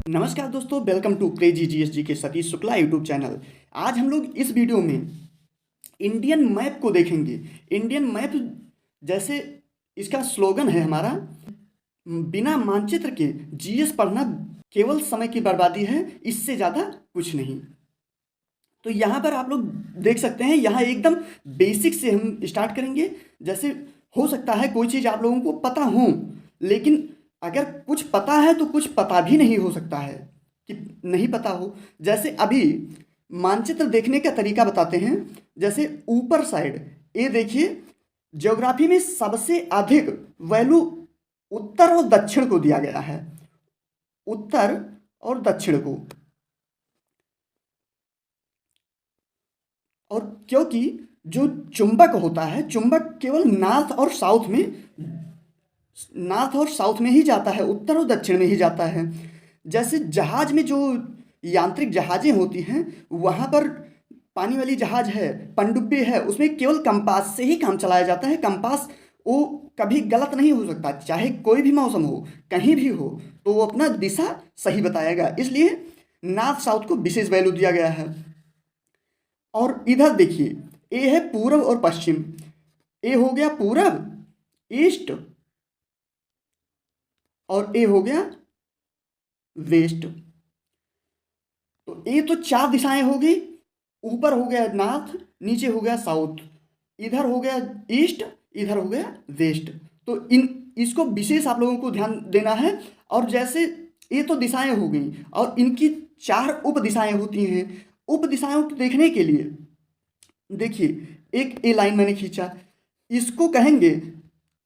नमस्कार दोस्तों, welcome to crazy GSG के सतीश शुक्ला यूट्यूब चैनल। आज हम लोग इस वीडियो में इंडियन मैप को देखेंगे। इंडियन मैप जैसे इसका स्लोगन है हमारा, बिना मानचित्र के जीएस पढ़ना केवल समय की बर्बादी है, इससे ज़्यादा कुछ नहीं। तो यहाँ पर आप लोग देख सकते हैं, यहाँ एकदम बेसिक से हम स्टार्ट करेंगे। जैसे हो सकता है कोई चीज़ आप लोगों को पता हो, लेकिन अगर कुछ पता है तो कुछ पता भी नहीं हो सकता है कि नहीं पता हो। जैसे अभी मानचित्र देखने का तरीका बताते हैं। जैसे ऊपर साइड ये देखिए, ज्योग्राफी में सबसे अधिक वैल्यू उत्तर और दक्षिण को दिया गया है, उत्तर और दक्षिण को। और क्योंकि जो चुंबक होता है, चुंबक केवल नॉर्थ और साउथ में ही जाता है, उत्तर और दक्षिण में ही जाता है। जैसे जहाज में जो यांत्रिक जहाजें होती हैं, वहाँ पर पानी वाली जहाज है, पनडुब्बी है, उसमें केवल कंपास से ही काम चलाया जाता है। कंपास वो कभी गलत नहीं हो सकता, चाहे कोई भी मौसम हो, कहीं भी हो, तो वो अपना दिशा सही बताएगा। इसलिए नॉर्थ साउथ को विशेष वैल्यू दिया गया है। और इधर देखिए, ये है पूरब और पश्चिम। ये हो गया पूरब, ईस्ट, और ये हो गया वेस्ट। तो ये तो चार दिशाएं हो गई। ऊपर हो गया नॉर्थ, नीचे हो गया साउथ, इधर हो गया ईस्ट, इधर हो गया वेस्ट। तो इसको विशेष आप लोगों को ध्यान देना है। और जैसे ये तो दिशाएं हो गई, और इनकी चार उप दिशाएं होती हैं। उप दिशाओं को देखने के लिए देखिए, एक ए लाइन मैंने खींचा, इसको कहेंगे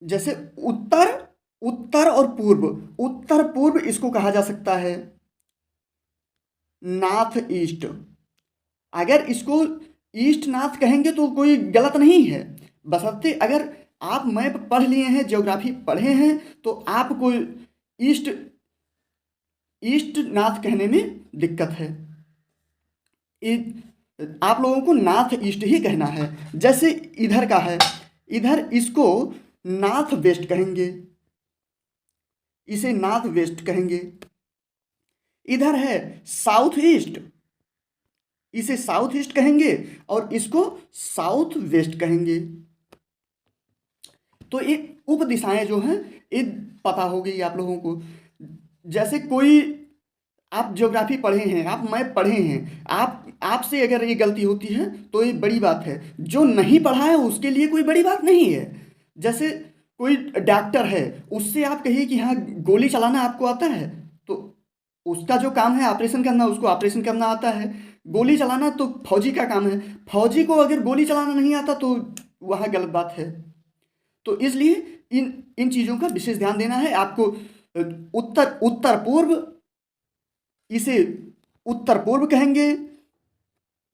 जैसे उत्तर, उत्तर और पूर्व। उत्तर पूर्व इसको कहा जा सकता है नॉर्थ ईस्ट। अगर इसको ईस्ट नॉर्थ कहेंगे तो कोई गलत नहीं है, बशर्ते अगर आप मैप पढ़ लिए हैं, ज्योग्राफी पढ़े हैं, तो आपको ईस्ट ईस्ट नॉर्थ कहने में दिक्कत है। आप लोगों को नॉर्थ ईस्ट ही कहना है। जैसे इधर का है, इधर इसको नॉर्थ वेस्ट कहेंगे, इसे नॉर्थ वेस्ट कहेंगे। इधर है साउथ ईस्ट, इसे साउथ ईस्ट कहेंगे, और इसको साउथ वेस्ट कहेंगे। तो ये उप दिशाएं जो हैं, ये पता हो गई आप लोगों को। जैसे कोई आप ज्योग्राफी पढ़े हैं, आप मैप पढ़े हैं, आपसे अगर ये गलती होती है तो ये बड़ी बात है। जो नहीं पढ़ा है उसके लिए कोई बड़ी बात नहीं है। जैसे कोई डॉक्टर है, उससे आप कहिए कि हाँ गोली चलाना आपको आता है, तो उसका जो काम है ऑपरेशन करना, उसको ऑपरेशन करना आता है। गोली चलाना तो फौजी का काम है, फौजी को अगर गोली चलाना नहीं आता तो वहाँ गलत बात है। तो इसलिए इन इन चीज़ों का विशेष ध्यान देना है आपको। उत्तर उत्तर पूर्व, इसे उत्तर पूर्व कहेंगे,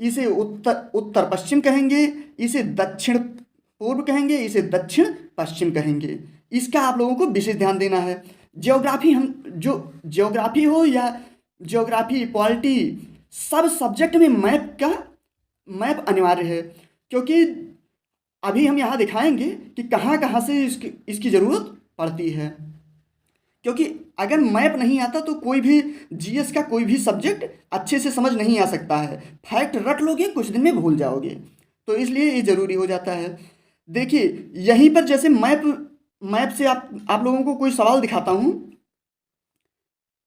इसे उत्तर उत्तर पश्चिम कहेंगे, इसे दक्षिण पूर्व कहेंगे, इसे दक्षिण पश्चिम कहेंगे। इसका आप लोगों को विशेष ध्यान देना है। ज्योग्राफी, हम जो ज्योग्राफी हो या ज्योग्राफी पॉलिटी, सब सब्जेक्ट में मैप अनिवार्य है। क्योंकि अभी हम यहाँ दिखाएंगे कि कहाँ कहाँ से इसकी ज़रूरत पड़ती है। क्योंकि अगर मैप नहीं आता तो कोई भी जीएस का कोई भी सब्जेक्ट अच्छे से समझ नहीं आ सकता है। फैक्ट रट लोगे, कुछ दिन में भूल जाओगे, तो इसलिए ये ज़रूरी हो जाता है। देखिए यहीं पर जैसे मैप से आप लोगों को कोई सवाल दिखाता हूँ,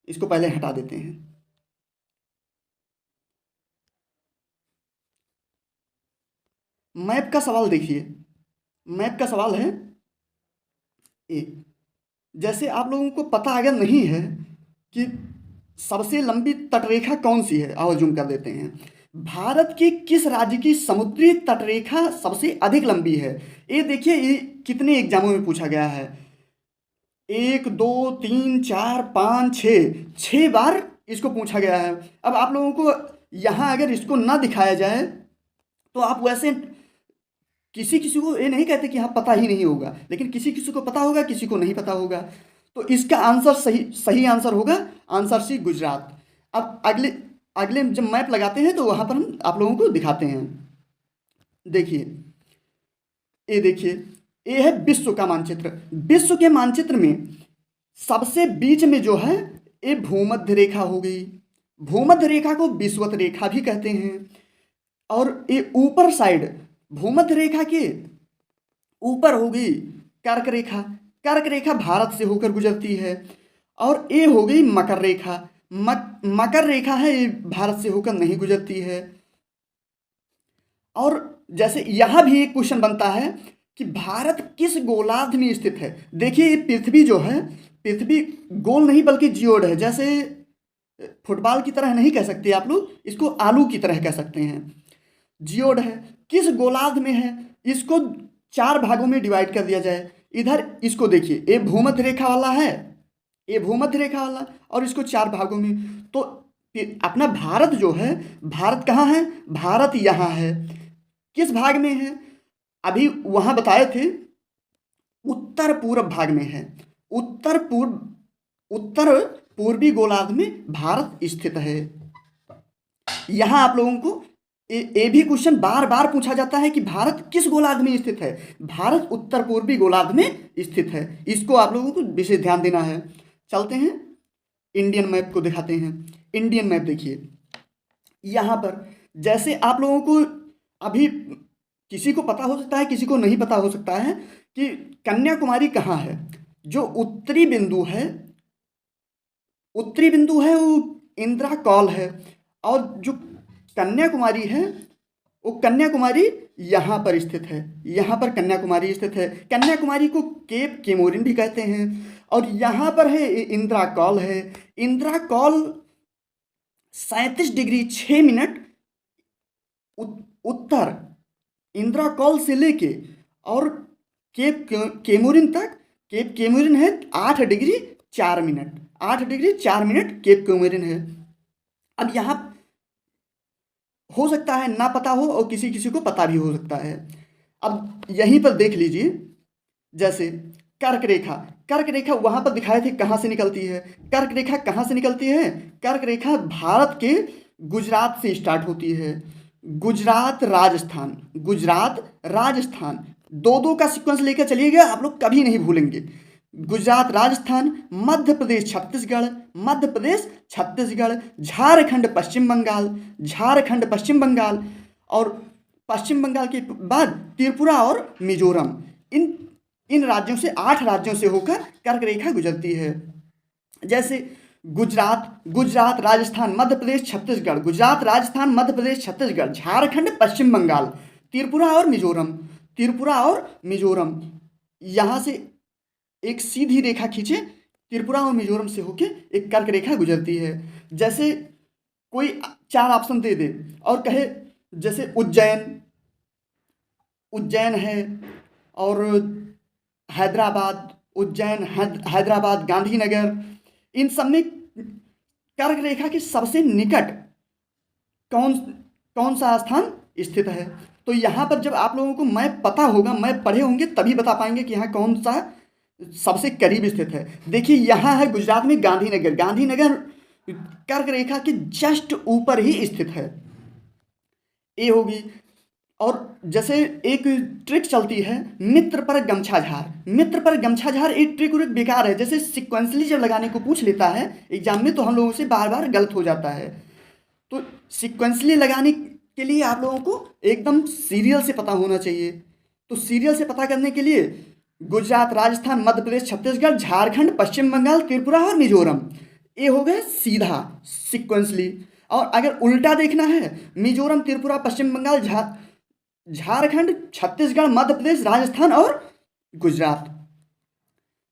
इसको पहले हटा देते हैं। मैप का सवाल देखिए, मैप का सवाल है ए। जैसे आप लोगों को पता अगर नहीं है कि सबसे लंबी तटरेखा कौन सी है, आओ जूम कर देते हैं। भारत के किस राज्य की समुद्री तटरेखा सबसे अधिक लंबी है? ये देखिए, ये कितने एग्जामों में पूछा गया है। 1 2 3 4 5 6, 6 बार इसको पूछा गया है। अब आप लोगों को यहाँ अगर इसको ना दिखाया जाए तो आप वैसे किसी किसी को ये नहीं कहते कि हाँ पता ही नहीं होगा, लेकिन किसी किसी को पता होगा, किसी को नहीं पता होगा। तो इसका आंसर सही सही आंसर होगा आंसर सी, गुजरात। अब अगले अगले जब मैप लगाते हैं तो वहाँ पर हम आप लोगों को दिखाते हैं। देखिए, ये देखिए, ये है विश्व का मानचित्र। विश्व के मानचित्र में सबसे बीच में जो है ये भूमध्य रेखा हो गई। भूमध्य रेखा को विषुवत रेखा भी कहते हैं। और ये ऊपर साइड भूमध्य रेखा के ऊपर हो गई कर्क रेखा। कर्क रेखा भारत से होकर गुजरती है। और ये हो गई मकर रेखा। मकर रेखा है, ये भारत से होकर नहीं गुजरती है। और जैसे यहाँ भी एक क्वेश्चन बनता है कि भारत किस गोलार्ध में स्थित है। देखिए ये पृथ्वी जो है, पृथ्वी गोल नहीं बल्कि जियोड है। जैसे फुटबॉल की तरह नहीं कह सकते आप लोग, इसको आलू की तरह कह सकते हैं। जियोड है, किस गोलार्ध में है, इसको 4 भागों में डिवाइड कर दिया जाए। इधर इसको देखिए, ये भूमध्य रेखा वाला है, ये भूमध्य रेखा वाला, और इसको 4 भागों में। तो अपना भारत जो है, भारत कहाँ है, भारत यहाँ है। किस भाग में है, अभी वहाँ बताए थे उत्तर पूर्व भाग में है। उत्तर पूर्वी गोलार्ध में भारत स्थित है। यहाँ आप लोगों को ये भी क्वेश्चन बार बार पूछा जाता है कि भारत किस गोलार्ध में स्थित है। भारत उत्तर पूर्वी गोलार्ध में स्थित है, इसको आप लोगों को विशेष ध्यान देना है। चलते हैं इंडियन मैप को दिखाते हैं। इंडियन मैप देखिए, यहाँ पर जैसे आप लोगों को अभी किसी को पता हो सकता है, किसी को नहीं पता हो सकता है कि कन्याकुमारी कहाँ है। जो उत्तरी बिंदु है वो इंदिरा कॉल है। और जो कन्याकुमारी है वो कन्याकुमारी यहाँ पर स्थित है। यहाँ पर कन्याकुमारी स्थित है। कन्याकुमारी को केप केमोरिन भी कहते हैं। और यहाँ पर है इंदिरा कॉल है। इंदिरा कॉल 37 डिग्री 6 मिनट उत्तर इंदिरा कॉल से लेके और केप केमोरिन तक। केप केमोरिन है 8 degree 4 minute, 8 degree 4 minute Cape Comorin है। अब यहाँ हो सकता है ना पता हो और किसी किसी को पता भी हो सकता है। अब यहीं पर देख लीजिए, जैसे कर्क रेखा, कर्क रेखा वहाँ पर दिखाए थे कहाँ से निकलती है। कर्क रेखा कहाँ से निकलती है, कर्क रेखा भारत के गुजरात से स्टार्ट होती है। गुजरात राजस्थान, गुजरात राजस्थान, दो का सीक्वेंस लेकर चलिएगा, आप लोग कभी नहीं भूलेंगे। गुजरात राजस्थान, मध्य प्रदेश छत्तीसगढ़, मध्य प्रदेश छत्तीसगढ़, झारखंड पश्चिम बंगाल, झारखंड पश्चिम बंगाल, और पश्चिम बंगाल के बाद त्रिपुरा और मिजोरम। इन राज्यों से 8 राज्यों से होकर कर्क रेखा गुजरती है। जैसे गुजरात राजस्थान मध्य प्रदेश छत्तीसगढ़, गुजरात राजस्थान मध्य प्रदेश छत्तीसगढ़, झारखंड पश्चिम बंगाल, त्रिपुरा और मिजोरम। यहाँ से एक सीधी रेखा खींचे, त्रिपुरा और मिजोरम से होके एक कर्क रेखा गुजरती है। जैसे कोई 4 ऑप्शन दे दे और कहे जैसे उज्जैन है, और हैदराबाद, गांधीनगर, इन सब में कर्क रेखा के सबसे निकट कौन सा स्थान स्थित है। तो यहाँ पर जब आप लोगों को मैप पता होगा, मैप पढ़े होंगे, तभी बता पाएंगे कि यहाँ कौन सा सबसे करीब स्थित है। देखिए यहाँ है गुजरात में गांधीनगर, गांधीनगर कर्क रेखा के जस्ट ऊपर ही स्थित है। ये होगी। और जैसे एक ट्रिक चलती है मित्र पर गमछा झार, मित्र पर गमछा झार, एक ट्रिक और बेकार है। जैसे सिक्वेंसली जब लगाने को पूछ लेता है एग्जाम में, तो हम लोगों से बार बार गलत हो जाता है। तो सिक्वेंसली लगाने के लिए आप लोगों को एकदम सीरियल से पता होना चाहिए। तो सीरियल से पता करने के लिए गुजरात राजस्थान मध्य प्रदेश छत्तीसगढ़ झारखंड पश्चिम बंगाल त्रिपुरा और मिजोरम, ये हो गए सीधा सिक्वेंसली। और अगर उल्टा देखना है, मिजोरम त्रिपुरा पश्चिम बंगाल झारखंड छत्तीसगढ़ मध्य प्रदेश राजस्थान और गुजरात,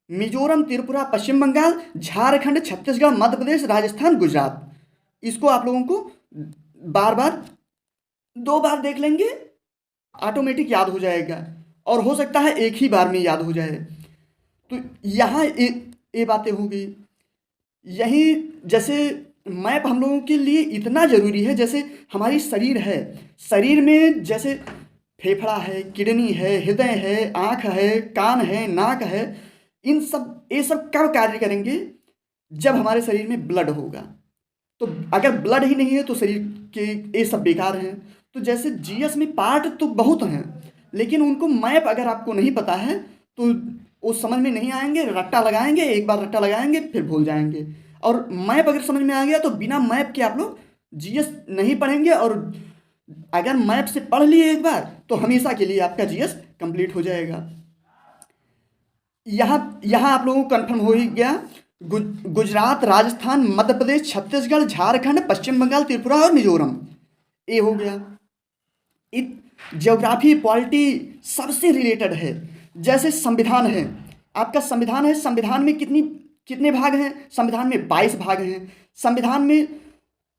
मिजोरम त्रिपुरा पश्चिम बंगाल झारखंड छत्तीसगढ़ मध्य प्रदेश राजस्थान गुजरात। इसको आप लोगों को बार बार 2 बार देख लेंगे, ऑटोमेटिक याद हो जाएगा, और हो सकता है एक ही बार में याद हो जाए। तो यहाँ ये बातें हो गई। यही जैसे मैप हम लोगों के लिए इतना ज़रूरी है। जैसे हमारी शरीर है, शरीर में जैसे फेफड़ा है, किडनी है, हृदय है, आँख है, कान है, नाक है, ये सब कब कार्य करेंगे, जब हमारे शरीर में ब्लड होगा। तो अगर ब्लड ही नहीं है तो शरीर के ये सब बेकार हैं। तो जैसे जीएस में पार्ट तो बहुत हैं, लेकिन उनको मैप अगर आपको नहीं पता है तो वो समझ में नहीं आएंगे, रट्टा लगाएंगे, एक बार रट्टा लगाएंगे फिर भूल जाएंगे। और मैप अगर समझ में आ गया तो बिना मैप के आप लोग जीएस नहीं पढ़ेंगे, और अगर मैप से पढ़ लिए एक बार तो हमेशा के लिए आपका जीएस कंप्लीट हो जाएगा। यहाँ यहाँ आप लोगों को कन्फर्म हो ही गया। गुजरात, राजस्थान, मध्य प्रदेश, छत्तीसगढ़, झारखंड, पश्चिम बंगाल, त्रिपुरा और मिजोरम, ये हो गया। ज्योग्राफी, पॉलिटी सबसे रिलेटेड है। जैसे संविधान है, आपका संविधान है, संविधान में कितने भाग हैं? संविधान में 22 भाग हैं। संविधान में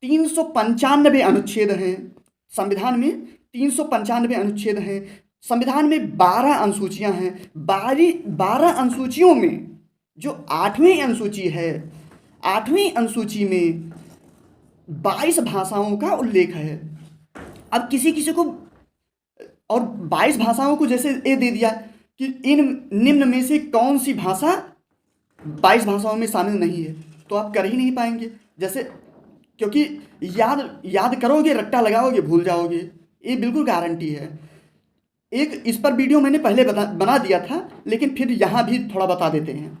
395 अनुच्छेद हैं। संविधान में 395 अनुच्छेद हैं। संविधान में 12 अनुसूचियां हैं। 12 अनुसूचियों में जो 8वीं अनुसूची है, 8वीं अनुसूची में 22 भाषाओं का उल्लेख है। अब किसी को और 22 भाषाओं को जैसे ये दे दिया कि इन निम्न में से कौन सी भाषा 22 भाषाओं में शामिल नहीं है, तो आप कर ही नहीं पाएंगे। जैसे क्योंकि याद करोगे, रट्टा लगाओगे, भूल जाओगे, ये बिल्कुल गारंटी है। एक इस पर वीडियो मैंने पहले बना दिया था, लेकिन फिर यहाँ भी थोड़ा बता देते हैं।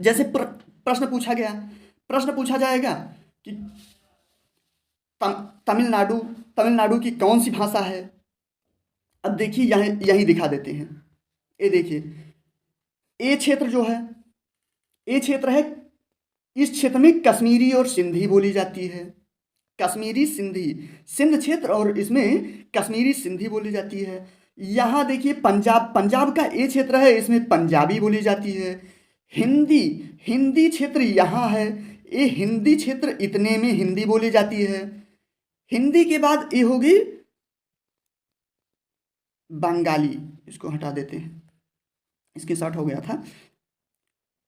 जैसे प्रश्न पूछा जाएगा कि तमिलनाडु की कौन सी भाषा है। अब देखिए यही दिखा देते हैं। ये देखिए, ये क्षेत्र जो है, ये क्षेत्र है, इस क्षेत्र में कश्मीरी और सिंधी बोली जाती है। कश्मीरी सिंधी, सिंध क्षेत्र, और इसमें कश्मीरी सिंधी बोली जाती है। यहाँ देखिए पंजाब का ये क्षेत्र है, इसमें पंजाबी बोली जाती है। हिंदी क्षेत्र यहाँ है, ये हिंदी क्षेत्र, इतने में हिंदी बोली जाती है। हिंदी के बाद ये होगी बंगाली, इसको हटा देते हैं, इसके शॉर्ट हो गया था।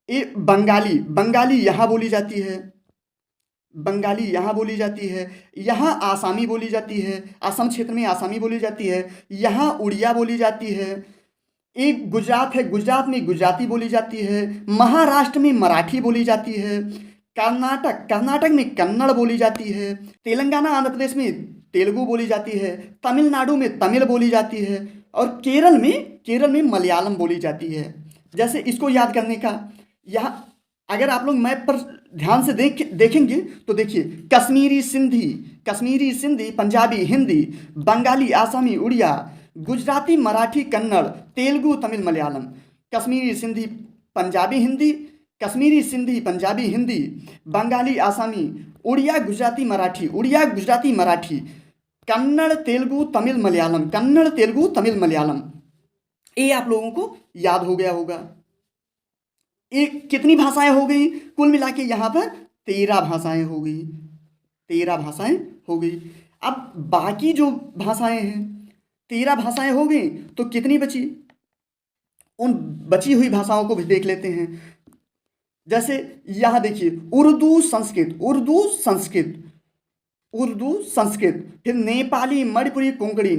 ये बंगाली यहाँ बोली जाती है। बंगाली यहाँ बोली जाती है। यहाँ आसामी बोली जाती है, असम क्षेत्र में आसामी बोली जाती है। यहाँ उड़िया बोली जाती है। एक गुजरात है, गुजरात में गुजराती बोली जाती है। महाराष्ट्र में मराठी बोली जाती है। कर्नाटक में कन्नड़ बोली जाती है। तेलंगाना, आंध्र प्रदेश में तेलुगु बोली जाती है। तमिलनाडु में तमिल बोली जाती है। और केरल में मलयालम बोली जाती है। जैसे इसको याद करने का, यहाँ अगर आप लोग मैप पर ध्यान से देखेंगे तो देखिए, कश्मीरी सिंधी, पंजाबी, हिंदी, बंगाली, आसामी, उड़िया, गुजराती, मराठी, कन्नड़, तेलुगु, तमिल, मलयालम, कश्मीरी सिंधी पंजाबी हिंदी, कश्मीरी सिंधी पंजाबी हिंदी, बंगाली, आसामी, उड़िया, गुजराती, मराठी, कन्नड़, तेलुगु, तमिल, मलयालम, ये आप लोगों को याद हो गया होगा। ये कितनी भाषाएं हो गई? कुल मिला के यहाँ पर 13 भाषाएं हो गई। 13 भाषाएं हो गई। अब बाकी जो भाषाएं हैं, 13 भाषाएं हो गई, तो कितनी बची? उन बची हुई भाषाओं को भी देख लेते हैं। जैसे यहाँ देखिए, उर्दू संस्कृत, फिर नेपाली, मणिपुरी, कोंकणी,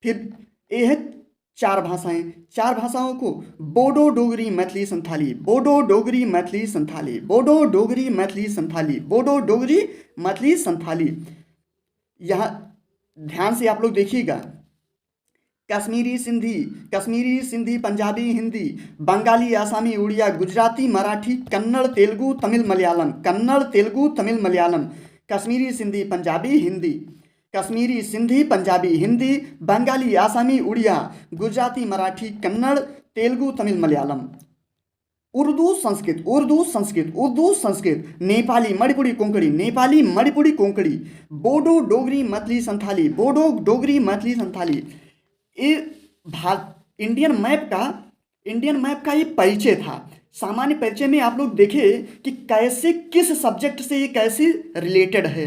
फिर ये है 4 भाषाएं। 4 भाषाओं को बोडो, डोगरी, मैथिली, संथाली। यहाँ ध्यान से आप लोग देखिएगा, कश्मीरी सिंधी, पंजाबी, हिंदी, बंगाली, आसामी, उड़िया, गुजराती, मराठी, कन्नड़, तेलुगु, तमिल, मलयालम, कश्मीरी सिंधी, पंजाबी, हिंदी, बंगाली, आसामी, उड़िया, गुजराती, मराठी, कन्नड़, तेलुगु, तमिल, मलयालम। उर्दू संस्कृत, नेपाली, मणिपुरी, कोंकणी, बोडो, डोगरी, मैथिली, संथाली। ये इंडियन मैप का ये परिचय था। सामान्य परिचय में आप लोग देखें कि कैसे, किस सब्जेक्ट से ये कैसे रिलेटेड है,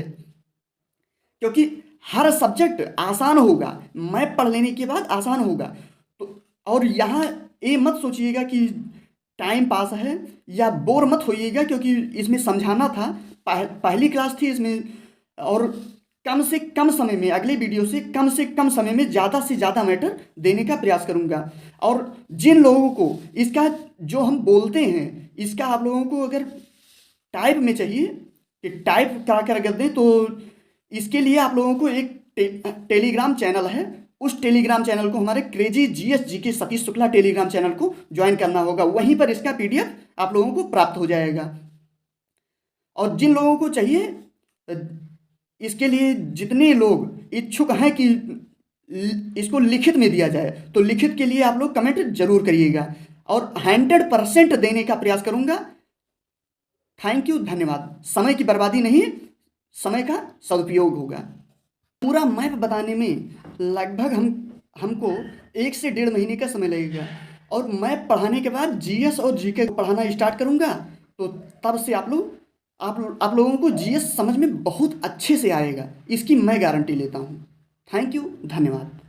क्योंकि हर सब्जेक्ट आसान होगा, मैप पढ़ लेने के बाद आसान होगा। तो और यहाँ ये मत सोचिएगा कि टाइम पास है, या बोर मत होइएगा, क्योंकि इसमें समझाना था। पहली क्लास थी इसमें, और कम से कम समय में, अगले वीडियो से कम समय में ज़्यादा से ज़्यादा मैटर देने का प्रयास करूँगा। और जिन लोगों को इसका जो हम बोलते हैं, इसका आप लोगों को अगर टाइप में चाहिए कि टाइप करा कर अगर दें, तो इसके लिए आप लोगों को एक टेलीग्राम चैनल है, उस टेलीग्राम चैनल को, हमारे crazy GS GK Satish Shukla Telegram channel को ज्वाइन करना होगा। वहीं पर इसका पीडीएफ आप लोगों को प्राप्त हो जाएगा। और जिन लोगों को चाहिए, इसके लिए जितने लोग इच्छुक हैं कि इसको लिखित में दिया जाए, तो लिखित के लिए आप लोग कमेंट जरूर करिएगा और 100% देने का प्रयास करूंगा। थैंक यू, धन्यवाद। समय की बर्बादी नहीं, समय का सदुपयोग होगा। पूरा मैप बताने में लगभग हमको 1 से 1.5 महीने का समय लगेगा, और मैप पढ़ाने के बाद जीएस और जीके पढ़ाना स्टार्ट करूंगा, तो तब से आप लोगों को जीएस समझ में बहुत अच्छे से आएगा, इसकी मैं गारंटी लेता हूँ। थैंक यू, धन्यवाद।